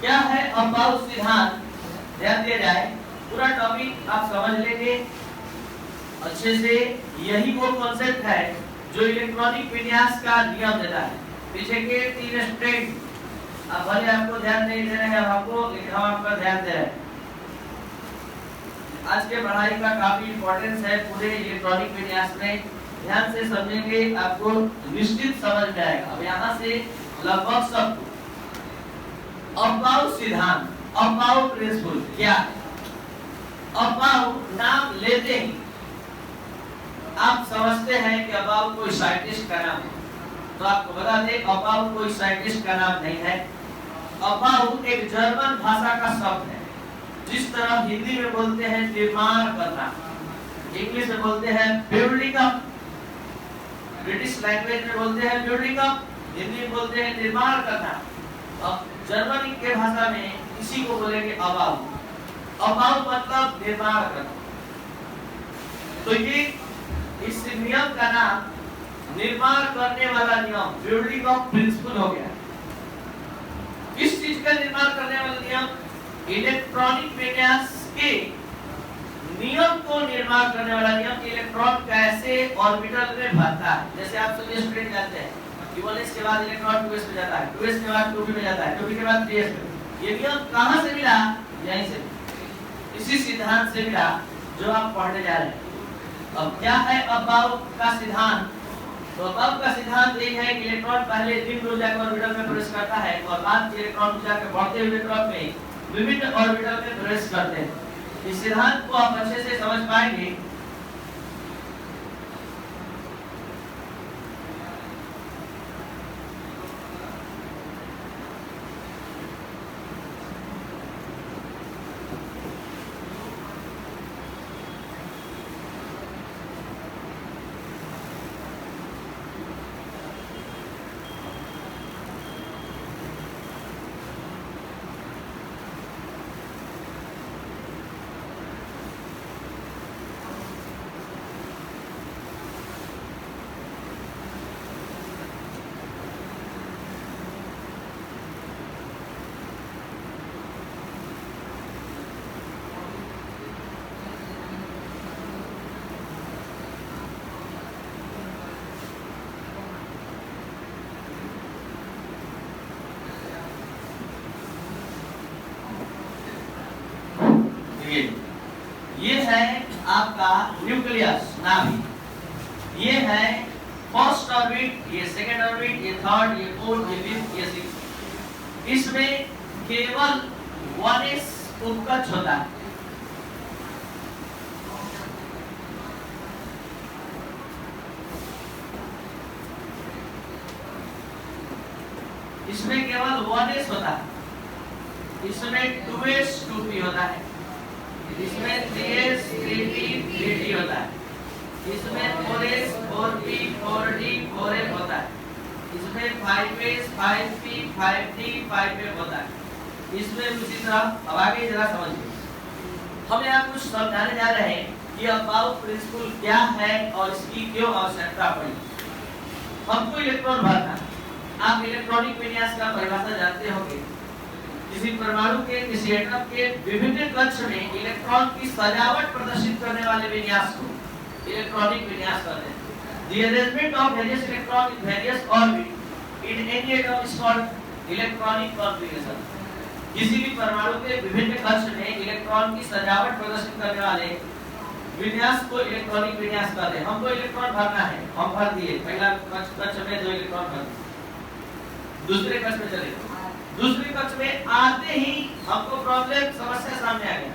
क्या है अबाउ सिद्धांत, ध्यान दिया जाए। पूरा टॉपिक आप समझ लेंगे अच्छे से। यही वो कॉन्सेप्ट है जो इलेक्ट्रॉनिक विन्यास का नियम देता है। पीछे के 3 स्टेप अब भले आपको ध्यान नहीं दे रहे हैं, आपको लेकिन हम आपका ध्यान दे रहे हैं। आज के पढ़ाई का काफी इंपॉर्टेंस है पूरे इलेक्ट्रॉनिक विन्यास में। ध्यान से समझेंगे आपको निश्चित समझ में आएगा। अब यहाँ से लगभग सब अबाउ सिद्धांत, अबाउ प्रिंसिपल क्या है? अबाउ नाम लेते ही आप समझते हैं कि अबाउ कोई साइंटिस्ट का नाम है। तो आपको बता दें अबाउ कोई साइंटिस्ट का नाम नहीं है। अबाउ एक जर्मन भाषा का शब्द है। जिस तरह हिंदी में बोलते हैं निर्माण करना, इंग्लिश में बोलते हैं बिल्डिंग अप, ब्रिटिश लैंग्वेज में बोलते हैं बिल्डिंग अप, हिंदी में बोलते हैं निर्माण करना। अब जर्मनी के भाषा में इसी को बोलेंगे अबाउ। अबाउ मतलब निर्माण करना। तो ये इस नियम का नाम निर्माण करने वाला नियम, बिल्डिंग ऑफ प्रिंसिपल हो गया। किस चीज का निर्माण करने वाला नियम? इलेक्ट्रॉनिक विन्यास के नियम को निर्माण करने वाला नियम। इलेक्ट्रॉन कैसे ऑर्बिटल में भरता है। जैसे आप सभी स्टूडेंट जानते हैं कि 1s के बाद इलेक्ट्रॉन 2s में जाता है, 2s के बाद 2p में जाता है, 2p के बाद 3s में। ये नियम कहां से मिला? यहीं से, इसी सिद्धांत से मिला जो आप पढ़ने जा रहे हैं। अब क्या है अबाउ का सिद्धांत? तो अबाउ का सिद्धांत ये है कि इलेक्ट्रॉन पहले निम्न ऊर्जा के ऑर्बिटल में प्रवेश करता है और बाद में इलेक्ट्रॉन ऊर्जा के बढ़ते हुए क्रम में विभिन्न ऑर्बिटल में प्रवेश करते हैं। इस सिद्धांत को आप अच्छे से समझ पाएंगे। ये है आपका न्यूक्लियस, नाभिक। ये है फर्स्ट ऑर्बिट, ये सेकंड ऑर्बिट, ये थर्ड, ये फोर्थ, ये फिफ्थ, ये सिक्स्थ। इसमें केवल 1s उत्कर्ष होता है। इसमें केवल 1s होता है। इसमें 2s 2p होता है। इसमें 3s 3p 3d होता है। इसमें 4s 4p 4d 4f होता है। इसमें 5s 5p 5d 5f होता है। इसमें उसी तरह अब आगे जरा समझिए। हम यहाँ कुछ समझाने जा रहे हैं कि अबाउ प्रिंसिपल क्या है और इसकी क्यों आवश्यकता पड़ी। हमको इलेक्ट्रॉन भरना है। आप इलेक्ट्रॉनिक विन्यास का परिभाषा जानते होंगे। किसी परमाणु के, किसी एटम के विभिन्न कक्ष में इलेक्ट्रॉन की सजावट प्रदर्शित करने वाले विन्यास को इलेक्ट्रॉनिक विन्यास कहते हैं। The arrangement of various electrons in various orbits in any atom is called electronic configuration. किसी भी परमाणु के विभिन्न कक्ष में इलेक्ट्रॉन की सजावट प्रदर्शित करने वाले विन्यास को इलेक्ट्रॉनिक विन्यास कहते हैं। हमको इलेक्ट्रॉन भरना है, हम भर दिए। पहला कक्ष में 2 इलेक्ट्रॉन भर दिए। दूसरे कक्ष में चले, दूसरे कक्ष में आते ही हमको प्रॉब्लम, समस्या सामने आ गया।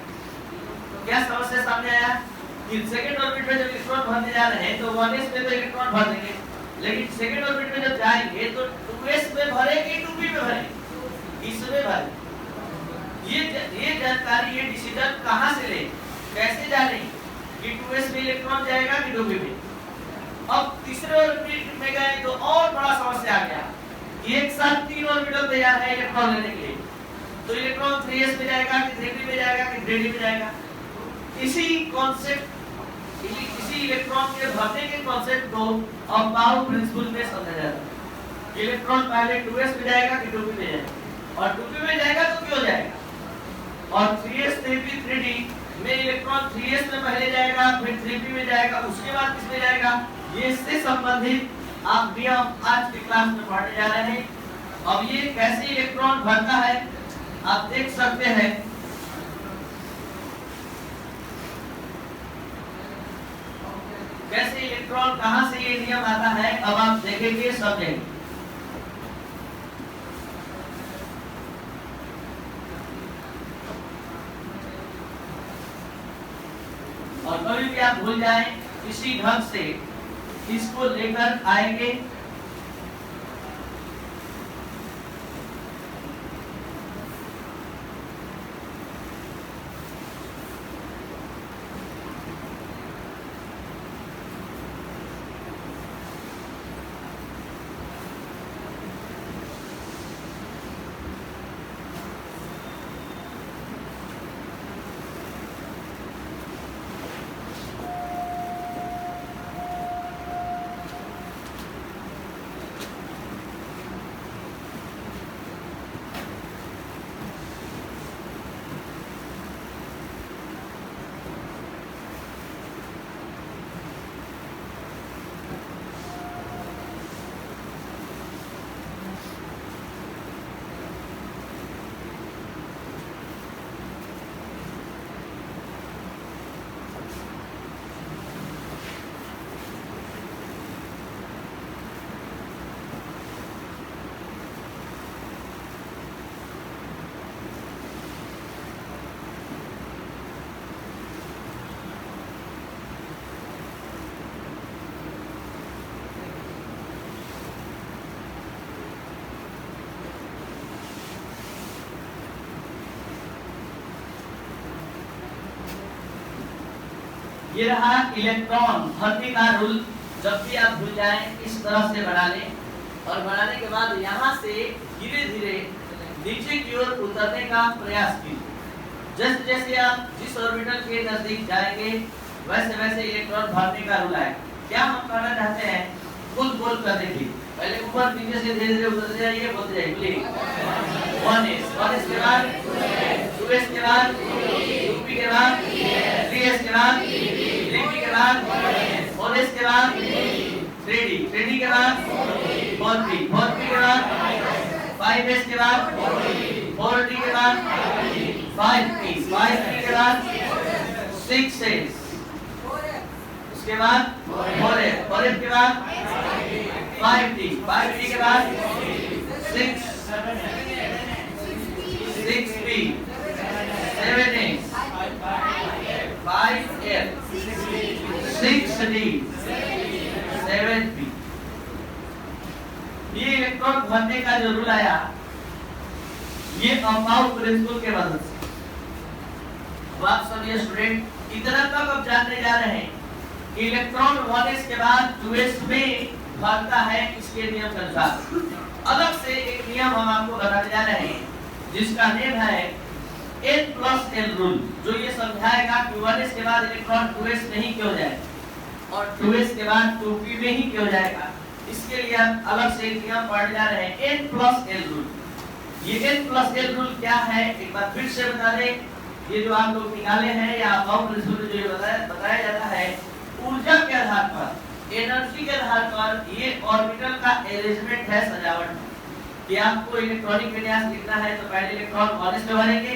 क्या समस्या सामने आया कि सेकंड ऑर्बिट में जब इलेक्ट्रॉन भरने जा रहे हैं तो 1s में तो इलेक्ट्रॉन भर देंगे, लेकिन सेकंड ऑर्बिट में जब जाएंगे तो 2s में भरेंगे, 2p में भरेंगे, इसमें भरेंगे। ये जानकारी, ये डिसीजन कहां से ले, कैसे जाने कि 2s में इलेक्ट्रॉन जाएगा कि 2p में। अब तीसरे ऑर्बिट में गए तो और बड़ा समस्या आ गया। एक साथ 3 ऑर्बिटल तैयार है इलेक्ट्रॉन लेने के लिए। तो इलेक्ट्रॉन 3s में जाएगा कि 3p में जाएगा कि 3d में जाएगा। इसी कॉन्सेप्ट, इसी इलेक्ट्रॉन के भरने के कॉन्सेप्ट को अबाउ प्रिंसिपल में समझा जाता है। इलेक्ट्रॉन पहले 2s में जाएगा कि 2p में जाएगा, और 2p में जाएगा तो क्यों और 3s 3p 3d में इलेक्ट्रॉन 3s में पहले जाएगा, फिर 3p में जाएगा, उसके बाद किसमें जाएगा, ये इससे संबंधित आप नियम आज की क्लास में पढ़ने जा रहे हैं। अब ये कैसे इलेक्ट्रॉन भरता है आप देख सकते हैं। कैसे इलेक्ट्रॉन, कहां से ये नियम आता है, अब आप देखेंगे समझेंगे। और कभी भी आप भूल जाएं, इसी ढंग से इसको लेकर आएंगे। ये रहा इलेक्ट्रॉन भरने का रूल। जब भी आप भूल जाएं इस तरह से बना लें और बनाने के बाद यहाँ से धीरे धीरे नीचे की ओर उतरने का प्रयास कीजिए। जैसे जैसे आप जिस ऑर्बिटल के नजदीक जाएंगे वैसे वैसे इलेक्ट्रॉन भरने का रूल आएगा। क्या हम करना चाहते हैं, खुद बोल कर देखिए। पहले ऊपर नीचे से धीरे धीरे उतरते जाइए, बोलते जाइए, बोलिए 1s के बाद 2s के बाद 2p के बाद 3s के बाद 3p के बाद 4s के बाद 3d के बाद 4p के बाद 5s के बाद 4d के बाद 5p के बाद 6s, उसके बाद 4f के बाद 5d के बाद 6p 7a 5f 6d 7p। ये इलेक्ट्रॉन भरने का जो रूल आया ये अपाउ प्रिंसिपल के मदद से। अब आप सभी स्टूडेंट इतना तक अब जानने जा रहे हैं कि इलेक्ट्रॉन 1s के बाद 2s में भरता है इसके नियम के अनुसार। अलग से एक नियम हम आपको बताने जा रहे हैं जिसका नेम है n+n रूल, जो ये समझाएगा कि 1s के बाद इलेक्ट्रॉन 2s में ही क्यों जाए और 2s के बाद 2p में ही क्यों जाएगा। इसके लिए हम अलग से एक नियम पढ़ने जा रहे हैं n+n रूल। ये n+n रूल क्या है एक बार फिर से बता दें। ये जो आप लोग निकाले हैं या अपाउ प्रिंसिपल जो बताया जाता है ऊर्जा के आधार पर, एनर्जी के आधार पर ये ऑर्बिटल का अरेंजमेंट है, सजावट कि आपको इलेक्ट्रॉनिक विन्यास लिखना है तो पहले इलेक्ट्रॉन 1s में भरेंगे,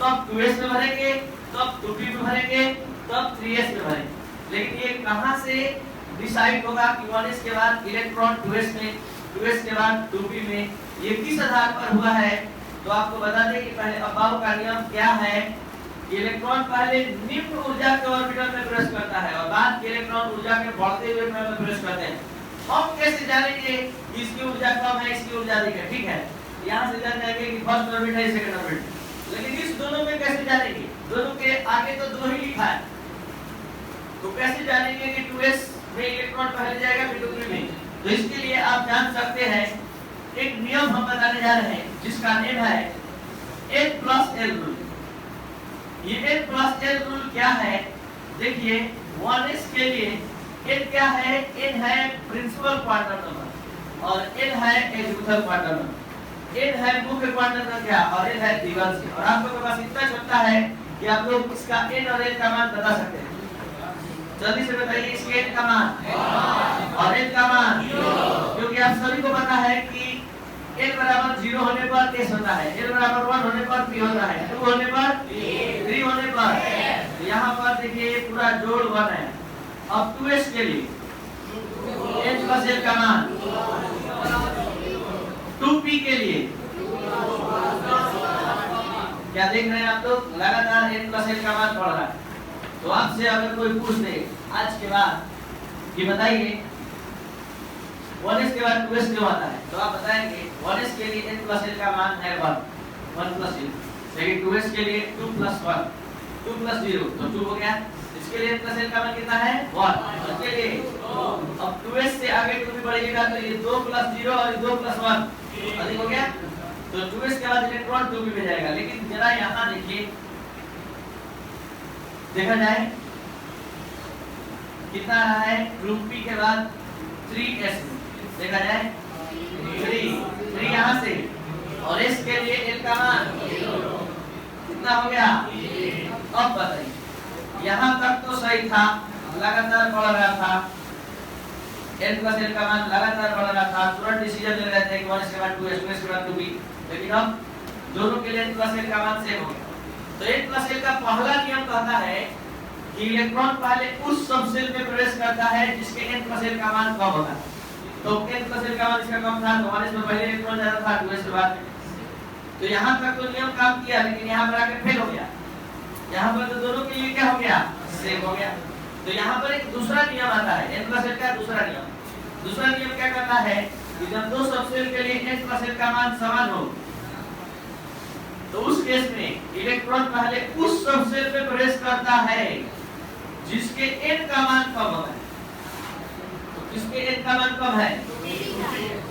तब 2s में भरेंगे, तब 2p में भरेंगे, तब 3s में भरेंगे। लेकिन ये कहां से डिसाइड होगा कि 1s के बाद इलेक्ट्रॉन 2s में, 2s के बाद 2p में, ये किस आधार पर हुआ है। तो आपको बता दें कि पहले अपाउ का नियम क्या है। इलेक्ट्रॉन पहले निम्न ऊर्जा के ऑर्बिटल में प्रवेश करता है और बाद के इलेक्ट्रॉन ऊर्जा के बढ़ते हुए में प्रवेश करते हैं। हम कैसे जानेंगे इसकी ऊर्जा कम है इसकी ऊर्जा अधिक है, ठीक है। यहाँ से जान जाएंगे कि फर्स्ट ऑर्बिट है सेकंड ऑर्बिट, लेकिन इस दोनों में कैसे जानेंगे, दोनों के आगे तो 2 ही लिखा है, तो कैसे जानेंगे कि 2s में इलेक्ट्रॉन पहले जाएगा फिर 2p में। तो इसके लिए आप जान सकते हैं एक नियम हम बताने जा रहे हैं जिसका नेम है n+l रूल। ये n+l रूल क्या है, देखिए 1s के लिए n क्या है, n है प्रिंसिपल क्वांटम नंबर और n है एजीमुथल क्वांटम नंबर। n है मुख्य क्वांटम संख्या और n है द्विघात से, और आप लोगों के पास इतना क्षमता है कि आप लोग इसका n और n का मान बता सकते हैं। जल्दी से बताइए इसके n का मान और n का मान, क्योंकि आप सभी को पता है कि n बराबर 0 होने पर s होता है, n बराबर 1 होने पर p होता है, 2 होने पर 3 होने पर, यहाँ पर देखिए पूरा जोड़ 1 है। अब 2s के लिए n प्लस n का मान, 2p के लिए क्या देख रहे हैं आप लोग, लगातार n प्लस n का मान बढ़ रहा है। तो आपसे अगर कोई पूछ दे आज के बाद कि बताइए 1s के बाद 2s क्यों आता है, तो आप बताएंगे 1s के लिए n प्लस n का मान है 1 प्लस n, लेकिन 2s के लिए 2 प्लस 1 2 प्लस 0 तो 2 हो गया। इसके लिए n प्लस n का मान कितना है 1, इसके लिए अब 2s से आगे 2 भी बढ़ेगा तो ये 2 प्लस 0 और 2 प्लस 1 अधिक हो गया, तो 2s के बाद इलेक्ट्रॉन 2 भी जाएगा। लेकिन जरा यहाँ देखिए, देखा जाए कितना रहा है, ग्रुप p के बाद 3s, देखा जाए 3 यहाँ से, और s के लिए n का मान कितना हो गया। अब बताइए यहाँ तक तो सही था, लगातार बढ़ रहा था, n प्लस n का मान लगातार बढ़ रहा था, तुरंत डिसीजन ले रहे थे कि 1s के बाद 2s, 2s के बाद 2p, लेकिन अब दोनों के लिए n प्लस n का मान सेम हो गया। तो n प्लस n का पहला नियम कहता है कि इलेक्ट्रॉन पहले उस सबसेल में प्रवेश करता है जिसके n प्लस n का मान कम होता है। तो n प्लस n का मान इसका कम था तो 1s में पहले इलेक्ट्रॉन जाता था, 2s के बाद। तो यहाँ तक तो नियम काम किया, लेकिन यहाँ पर आके फेल हो गया। यहाँ पर तो दोनों के लिए क्या हो गया, सेम हो गया। तो यहाँ पर एक दूसरा नियम आता है, n प्लस n का दूसरा नियम। दूसरा नियम क्या करता है कि जब दो सबसेल के लिए n प्लस n का मान समान हो, तो उस केस में इलेक्ट्रॉन पहले उस सबसेल में प्रवेश करता है जिसके n का मान कम होता है। तो किसके n का मान कम है,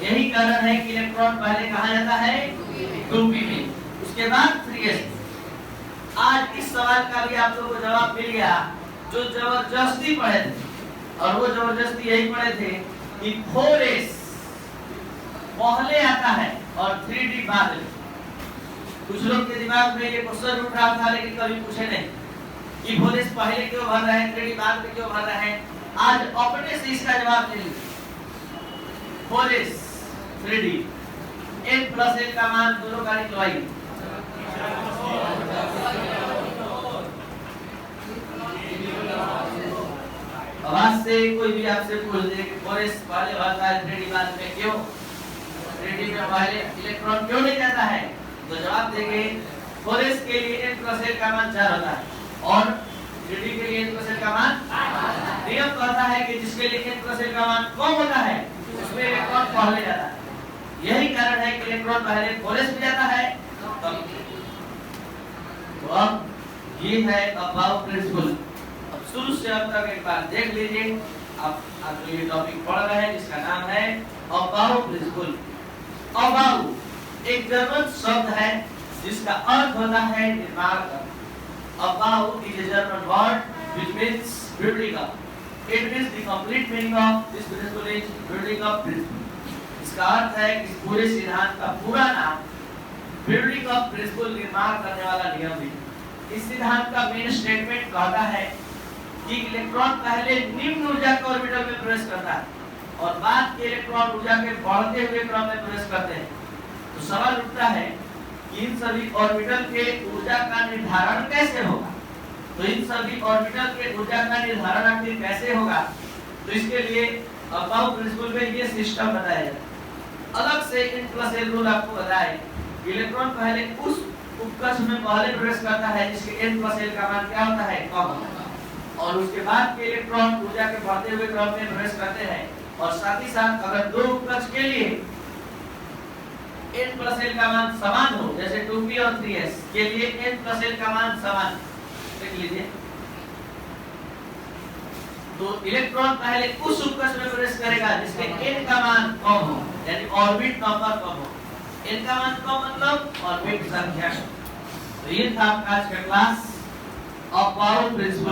यही कारण है कि इलेक्ट्रॉन पहले कहाँ जाता है 2p में, उसके बाद 3s। आज इस सवाल का भी आप लोगों को जवाब मिल गया जो जबरदस्ती पढ़े थे, और वो जबरदस्ती यही पढ़े थे कि 4s पहले आता है और 3d बाद में। कुछ लोग के दिमाग में ये क्वेश्चन उठ रहा था लेकिन कभी पूछे नहीं कि 4s पहले क्यों भर रहे हैं, 3d बाद में क्यों भर रहे हैं। आज अपने से इसका जवाब दे लीजिए। 4s 3d n plus n का मान दोनों का निकलवाइए। आवाज से कोई भी आपसे पूछ दे कि 4s पहले भरता है 3d बाद में क्यों, 3d में पहले इलेक्ट्रॉन क्यों नहीं जाता है, तो जवाब देंगे 4s के लिए n प्लस n का मान 4 होता है और 3d के लिए n प्लस n का मान। नियम कहता है कि जिसके लिए n प्लस n का मान कम होता है उसमें इलेक्ट्रॉन पहले जाता है। यही कारण है कि इलेक्ट्रॉन पहले 4s में जाता है। तो अब ये है अबाउट प्रिंसिपल। अब शुरू से अब तक एक बार देख लीजिए। आप जो ये टॉपिक पढ़ रहे हैं जिसका नाम है अबाउट प्रिंसिपल। अबाउट एक जर्मन शब्द है जिसका अर्थ होता है निर्माण करना। About is a German word which means building up. It means the complete meaning of this principle is building up principle. इसका अर्थ है कि पूरे सिद्धांत का पूरा नाम building up principle, निर्माण करने वाला नियम है। इस सिद्धांत का मेन स्टेटमेंट कहता है कि इलेक्ट्रॉन पहले निम्न ऊर्जा के ऑर्बिटल में प्रवेश करता है और बाद के इलेक्ट्रॉन ऊर्जा के बढ़ते हुए क्रम में प्रवेश करते हैं। तो सवाल उठता है इन सभी ऑर्बिटल के ऊर्जा का निर्धारण कैसे होगा। तो इन सभी ऑर्बिटल के ऊर्जा का निर्धारण आखिर कैसे होगा, तो इसके लिए अबाउट प्रिंसिपल में ये सिस्टम बताया जाए। अलग से n प्लस n रूल आपको बताए इलेक्ट्रॉन पहले उस उपकक्ष में पहले प्रवेश करता है जिसके n प्लस n का मान क्या होता है, कम होता है, और उसके बाद के इलेक्ट्रॉन ऊर्जा के बढ़ते हुए क्रम में प्रवेश करते हैं। और साथ ही साथ अगर दो उपकक्ष के लिए n प्लस n का मान समान हो, जैसे 2p और 3s के लिए n प्लस n का मान समान, देख लीजिए, तो इलेक्ट्रॉन पहले उस उपकक्ष में प्रवेश करेगा जिसके n का मान कम हो, यानी ऑर्बिट नंबर कम हो। n का मान कम मतलब ऑर्बिट संख्या। तो ये था आज का क्लास अबाउट प्रिंसिपल।